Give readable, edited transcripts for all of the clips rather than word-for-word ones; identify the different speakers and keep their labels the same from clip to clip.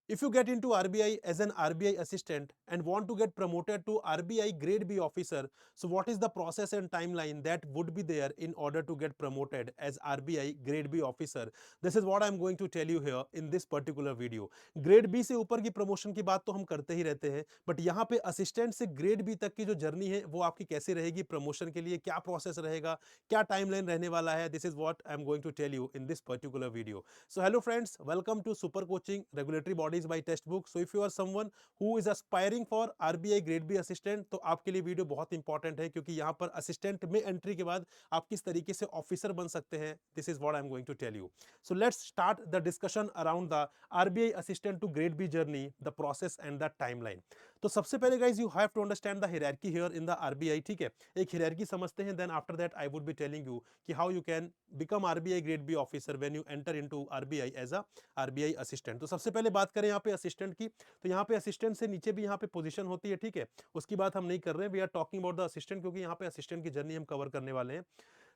Speaker 1: If you get into RBI as an RBI assistant and want to get promoted to RBI grade B officer, so what is the process and timeline that would be there in order to get promoted as RBI grade B officer? This is what I'm going to tell you here in this particular video. Grade B से ऊपर की promotion की बात तो हम करते ही रहते हैं, बट यहाँ पे असिस्टेंट से ग्रेड बी तक की जो जर्नी है वो आपकी कैसी रहेगी प्रमोशन के लिए, क्या प्रोसेस रहेगा, क्या टाइमलाइन रहने वाला है, this is what I am going to tell you in this particular video. So hello friends, welcome to Super Coaching Regulatory Bodies by Textbook. So if you are someone who is aspiring for RBI Grade B assistant, तो आपके लिए video बहुत important है क्योंकि यहाँ पर assistant में entry के बाद आप किस तरीके से ऑफिसर बन सकते हैं. This is what I am going to tell you. So let's start the discussion around the RBI assistant to Grade B journey, the process and the timeline. तो सबसे पहले guys you have to understand the hierarchy here in the RBI. ठीक है, एक hierarchy समझते हैं, then after that I would be telling you कि how you can become RBI grade B officer when you enter into RBI as a RBI assistant. तो सबसे पहले बात करें यहाँ पे असिस्टेंट की, तो यहाँ पे असिस्टेंट से नीचे भी यहाँ पे पोजीशन होती है. ठीक है, उसकी बात हम नहीं कर रहे हैं, we are talking about the assistant क्योंकि यहाँ पे असिस्टेंट की जर्नी हम कवर करने वाले हैं.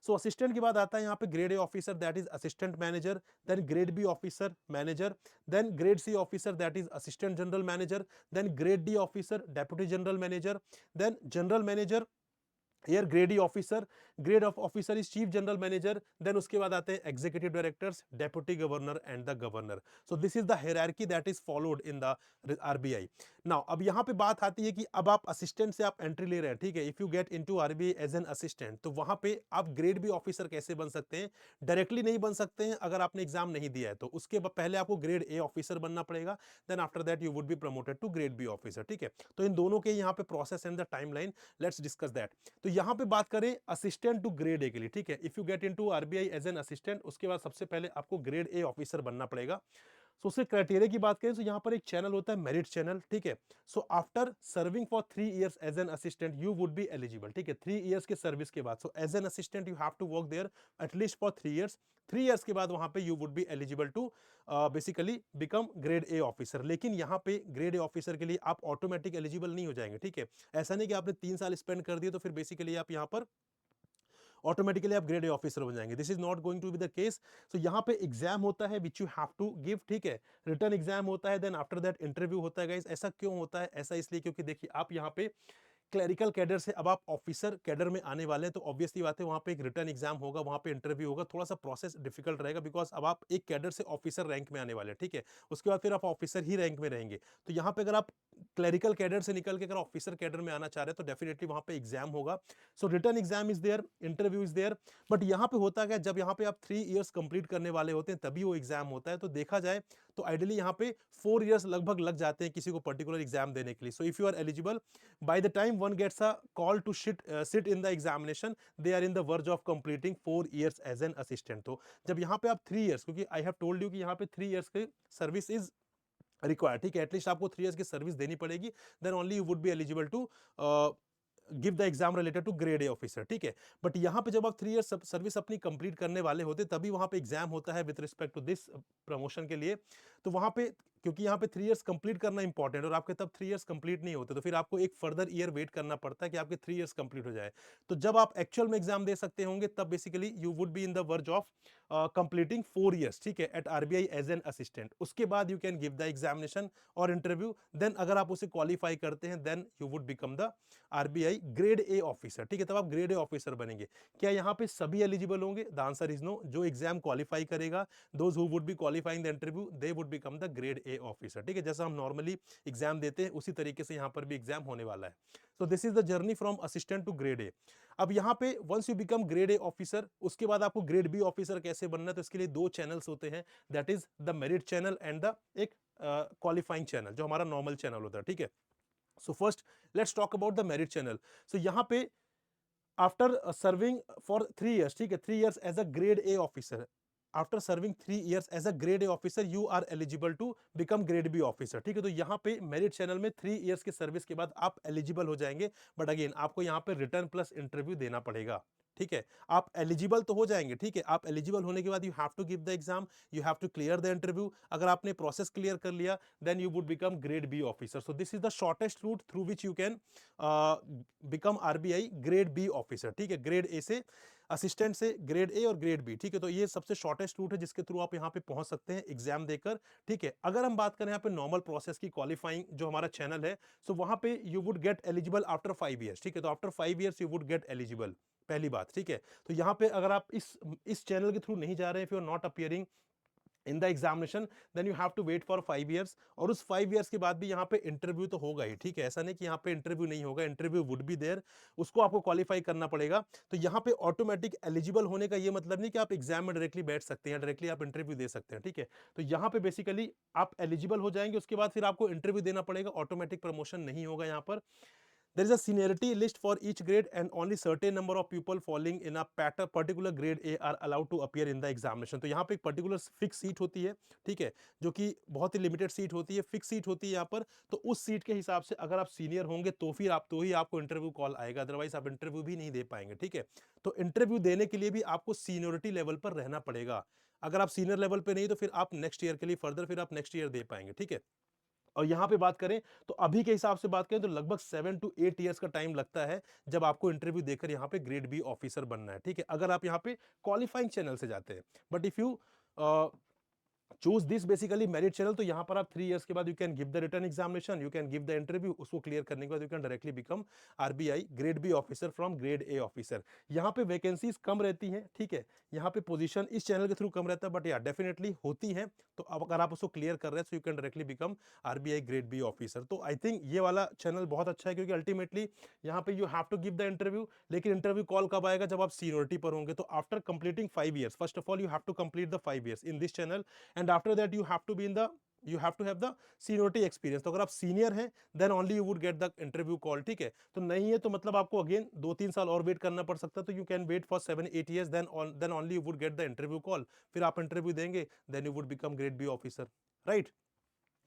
Speaker 1: सो असिस्टेंट के बाद आता है यहाँ पे grade A officer, that is assistant manager, then grade B officer manager, then grade C officer that is assistant general manager, then grade D officer deputy general manager, then general manager, here grade E officer, grade of officer is chief general manager, then उसके बाद आते हैं executive directors, deputy governor and the governor. So this is the hierarchy that is followed in the RBI. Now अब यहाँ पे बात आती है कि अब आप असिस्टेंट से आप एंट्री ले रहे हैं. ठीक है, if you get into RBI as an assistant, तो वहां पे आप ग्रेड बी ऑफिसर कैसे बन सकते हैं? डायरेक्टली नहीं बन सकते हैं अगर आपने एग्जाम नहीं दिया है, तो उसके पहले आपको ग्रेड ए ऑफिसर बनना पड़ेगा, then after that you would be promoted to grade B officer. ठीक है, तो इन दोनों के यहाँ पे process and the timeline, let's discuss that. तो यहां पे बात करें असिस्टेंट टू ग्रेड ए के लिए. ठीक है, if you get into RBI as an assistant, उसके बाद सबसे पहले आपको ग्रेड ए ऑफिसर बनना पड़ेगा. सो उसके क्राइटेरिया की बात करें तो यहाँ पर एक चैनल होता है मेरिट चैनल. ठीक है, so after serving for 3 years as an assistant you would be eligible. ठीक है, 3 इयर्स के सर्विस के बाद, so as an assistant you have to work there at least for 3 years. 3 years के बाद वहां पे you would be eligible to basically become grade A officer. लेकिन यहाँ पे ग्रेड ए ऑफिसर के लिए आप ऑटोमेटिक एलिजिबल नहीं हो जाएंगे. ठीक है, ऐसा नहीं कि आपने 3 साल स्पेंड कर दिए तो फिर बेसिकली आप यहाँ पर ऑटोमेटिकली आप ग्रेड ए ऑफिसर बन जाएंगे. This is not going to be the case. So यहाँ पे एग्जाम होता है which you have to give. ठीक है, रिटर्न एग्जाम होता है, देन आफ्टर दैट इंटरव्यू होता है. गाइस ऐसा क्यों होता है? ऐसा इसलिए क्योंकि देखिए आप यहाँ पे क्लरिकल कैडर से अब आप ऑफिसर कैडर में आने वाले हैं, तो ऑब्वियसली बात है वहां पे एक रिटर्न एग्जाम होगा, वहां पे इंटरव्यू होगा, थोड़ा सा प्रोसेस डिफिकल्ट रहेगा बिकॉज अब आप एक कैडर से ऑफिसर रैंक में आने वाले हैं. ठीक है, उसके बाद फिर आप ऑफिसर ही रैंक में रहेंगे. तो यहाँ पे अगर आप क्लरिकल कैडर से निकल के अगर ऑफिसर कैडर में आना चाह रहे हैं तो डेफिनेटली वहां पे एग्जाम होगा. So return exam is there, interview is there. But यहाँ पे होता है जब यहाँ पे आप 3 इयर्स कंप्लीट करने वाले होते हैं तभी वो एग्जाम होता है. तो देखा जाए तो आइडियली यहाँ पे 4 इयर्स लगभग लग जाते हैं किसी को पर्टिकुलर एग्जाम देने के लिए. So if you are eligible, by the time one gets a call to sit in the examination, they are in the verge of completing 4 years as an assistant. तो जब यहाँ पे आप 3 इयर्स, क्योंकि I have told you कि यहाँ पे 3 years की सर्विस इज रिक्वायर्ड. ठीक है, एटलीस्ट आपको 3 इयर्स की सर्विस देनी पड़ेगी, then only you would be eligible to give the exam related to grade A officer. ठीक है, बट यहाँ पे जब आप 3 इयर्स सर्विस अपनी कंप्लीट करने वाले होते तभी वहां पे एग्जाम होता है with respect to this promotion के लिए. तो वहां पे क्योंकि यहाँ पे 3 इयर्स कंप्लीट करना इंपॉर्टेंट और आपके तब 3 इयर्स कंप्लीट नहीं होते, तो फिर आपको एक फर्दर ईयर वेट करना पड़ता है कि आपके 3 इयर्स कंप्लीट हो जाए. तो जब आप एक्चुअल में एग्जाम दे सकते होंगे तब basically you would be in the verge of completing 4 years. ठीक है, at RBI as an assistant. उसके बाद you can give the examination और इंटरव्यू, देन अगर आप उसे क्वालिफाई करते हैं then you would become the RBI grade A officer. ठीक है, तब आप ग्रेड ए ऑफिसर बनेंगे. क्या यहाँ पे सभी एलिजिबल होंगे? The answer is no. जो एग्जाम क्वालिफाई करेगा, those who would be qualifying the interview, they would become the grade A officer. ठीक है, जैसा हम नॉर्मली एग्जाम देते हैं उसी तरीके से यहाँ पर भी एग्जाम होने वाला है. So this is the journey from assistant to grade A. अब यहाँ पे once you become grade A officer, उसके बाद आपको ग्रेड बी ऑफिसर कैसे बनना है? तो इसके लिए 2 चैनल्स होते हैं, that is the merit channel and the एक क्वालिफाइंग चैनल जो हमारा नॉर्मल चैनल होता है. ठीक है, so first let's talk about the merit channel. So यहाँ पे आफ्टर सर्विंग फॉर 3 इयर्स, ठीक है, 3 years as a grade A officer, after serving 3 years as a grade A officer you are eligible to become grade B officer. ठीक है, तो यहाँ पे merit channel में 3 इयर्स की सर्विस के बाद आप एलिजिबल हो जाएंगे, बट अगेन आपको यहाँ पे रिटर्न प्लस इंटरव्यू देना पड़ेगा. ठीक है, आप एलिजिबल तो हो जाएंगे. ठीक है, आप एलिजिबल होने के बाद you have to give the exam, you have to clear the interview. अगर आपने प्रोसेस क्लियर कर लिया then you would become grade B officer. So this is the shortest route through which you can become RBI grade B officer. ठीक है, grade A से assistant से grade A और grade B, ठीक है। तो ये सबसे शॉर्टेस्ट रूट है जिसके थ्रू आप यहाँ पे पहुंच सकते हैं एग्जाम देकर, ठीक है। अगर हम बात करें यहाँ पे नॉर्मल प्रोसेस की, क्वालिफाइंग जो हमारा चैनल है, सो वहां पे you would gate eligible after 5 years, ठीक है। तो after 5 years you would gate eligible, पहली बात, ठीक है। तो यहाँ पे अगर आप इस चैनल के थ्रू नहीं जा रहे हैं, if you are not appearing in the examination, then you have to wait for 5 years. और उस 5 ईयर्स के बाद भी यहाँ पे इंटरव्यू तो होगा ही, ठीक है। ऐसा नहीं कि यहाँ पे इंटरव्यू नहीं होगा, इंटरव्यू वुड बी देयर, उसको आपको क्वालिफाई करना पड़ेगा। तो यहाँ पे ऑटोमेटिक एलिजिबल होने का ये मतलब नहीं कि आप एग्जाम में डायरेक्टली बैठ सकते हैं, डायरेक्टली आप इंटरव्यू दे सकते हैं, ठीक है। तो यहाँ पे बेसिकली आप एलिजिबल हो जाएंगे, उसके बाद फिर आपको इंटरव्यू देना पड़ेगा, ऑटोमेटिक प्रमोशन नहीं होगा यहाँ पर। There is a seniority list for each grade and only certain number of people falling in a particular grade A are allowed to appear in the examination। तो यहाँ पे एक पर्टिकुलर फिक्स सीट होती है, ठीक है, जो कि बहुत ही लिमिटेड सीट होती है, फिक्स सीट होती है यहाँ पर। तो उस सीट के हिसाब से अगर आप सीनियर होंगे तो फिर आप तो ही आपको इंटरव्यू कॉल आएगा, अदरवाइज आप इंटरव्यू भी नहीं दे पाएंगे, ठीक है। तो इंटरव्यू देने के लिए भी आपको सीनियोरिटी लेवल पर रहना पड़ेगा। अगर आप सीनियर लेवल पे नहीं तो फिर आप नेक्स्ट ईयर के लिए फर्दर फिर आप नेक्स्ट ईयर दे पाएंगे, ठीक है। और यहां पे बात करें तो अभी के हिसाब से बात करें तो लगभग 7 to 8 ईयर्स का टाइम लगता है जब आपको इंटरव्यू देकर यहां पे ग्रेड बी ऑफिसर बनना है, ठीक है, अगर आप यहां पे क्वालिफाइंग चैनल से जाते हैं। But if you choose this basically merit channel, तो यहां पर आप 3 ईयर्स के बाद you can give the written examination, you can give the interview, उसको क्लियर करने के बाद you can directly become RBI grade B officer from grade A officer. यहां पे वैकेंसीज कम रहती हैं, ठीक है, यहां पे पोजीशन इस चैनल के थ्रू कम रहता है, बट या डेफिनेटली होती है। तो अब अगर आप उसको क्लियर कर रहे हैं तो you can directly become RBI grade B officer. तो आई थिंक ये वाला चैनल बहुत अच्छा है, क्योंकि अल्टीमेटली यहाँ पे you have to give the interview, लेकिन इंटरव्यू कॉल कब आएगा, जब आप सीनियोरिटी पर होंगे। तो after completing 5 years, first of all you have to complete the 5 years in this channel, and after that you have to be in the, you have to have the seniority experience. तो अगर आप senior हैं then only you would get the interview call, ठीक है। तो नहीं है तो मतलब आपको अगेन 2-3 साल और वेट करना पड़ सकता है। तो you can wait for 7-8 years, then only you would get the interview call, फिर आप इंटरव्यू देंगे, then you would become grade B officer, right.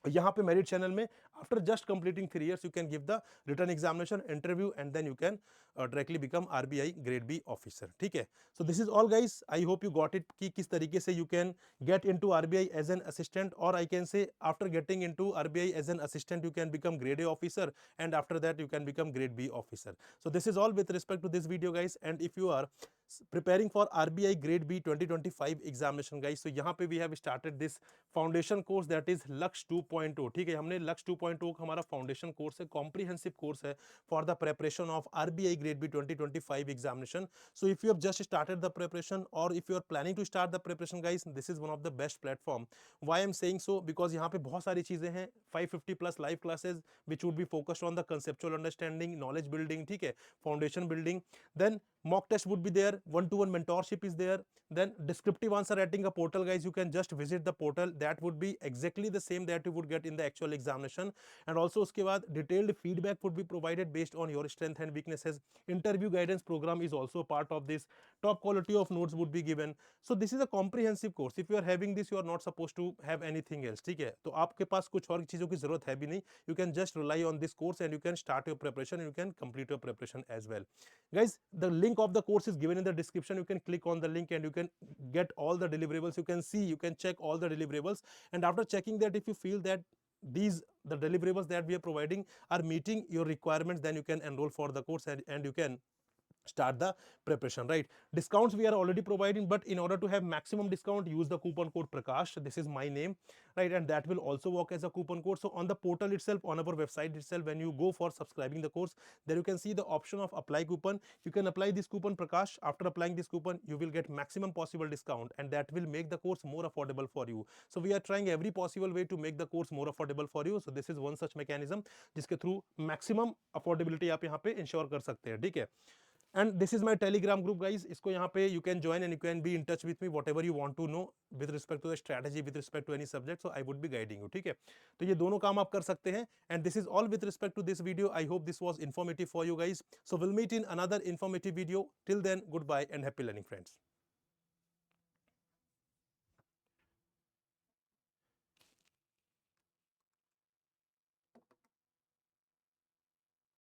Speaker 1: यहाँ पे मेरिट चैनल में after just completing 3 years you can give the written examination, interview, and then you can directly become RBI grade B officer, ठीक है। So this is all guys, I hope you got it कि किस तरीके से you can get into RBI as an assistant, और I can say after getting into RBI as an assistant you can become grade A officer, and after that you can become grade B officer. So this is all with respect to this video guys, and if you are preparing for RBI grade B 2025 examination guys, so यहाँ पे we have started this foundation course that is Laksh 2.0, ठीक है। हमने Laksh 2.0 का हमारा foundation course है, comprehensive course है for the preparation of RBI grade B 2025 examination। So if you have just started the preparation or if you are planning to start the preparation guys, this is one of the best platform। Why I am saying so, because यहाँ पे बहुत सारी चीजें हैं, 550 plus live classes which would be focused on the conceptual understanding, knowledge building, ठीक है, foundation building, then mock test would be there, one-to-one mentorship is there, then descriptive answer writing a portal guys, you can just visit the portal, that would be exactly the same that you would get in the actual examination। and also उसके बाद detailed feedback would be provided based on your strength and weaknesses, interview guidance program is also a part of this, top quality of notes would be given। so this is a comprehensive course, if you are having this you are not supposed to have anything else, ठीक है। तो आपके पास कुछ और चीजों की जरूरत है भी नहीं, you can just rely on this course and you can start your preparation and you can complete your preparation as well guys। the link of the course is given in the description, you can click on the link and you can get all the deliverables, you can see, you can check all the deliverables, and after checking that if you feel that the deliverables that we are providing are meeting your requirements, then you can enroll for the course and you can start the preparation, right? Discounts we are already providing, but in order to have maximum discount use the coupon code Prakash, this is my name, right, and that will also work as a coupon code। so on the portal itself, on our website itself, when you go for subscribing the course, there you can see the option of apply coupon, you can apply this coupon Prakash, after applying this coupon you will get maximum possible discount and that will make the course more affordable for you। so we are trying every possible way to make the course more affordable for you, so this is one such mechanism जिसके through maximum affordability आप यहाँ पे ensure कर सकते हैं, ठीक है। and this is my telegram group guys, इसको यहाँ पे you can join and you can be in touch with me whatever you want to know with respect to the strategy, with respect to any subject, so I would be guiding you, ठीक है। तो ये दोनों काम आप कर सकते हैं, and this is all with respect to this video, I hope this was informative for you guys, so we'll meet in another informative video, till then goodbye and happy learning friends।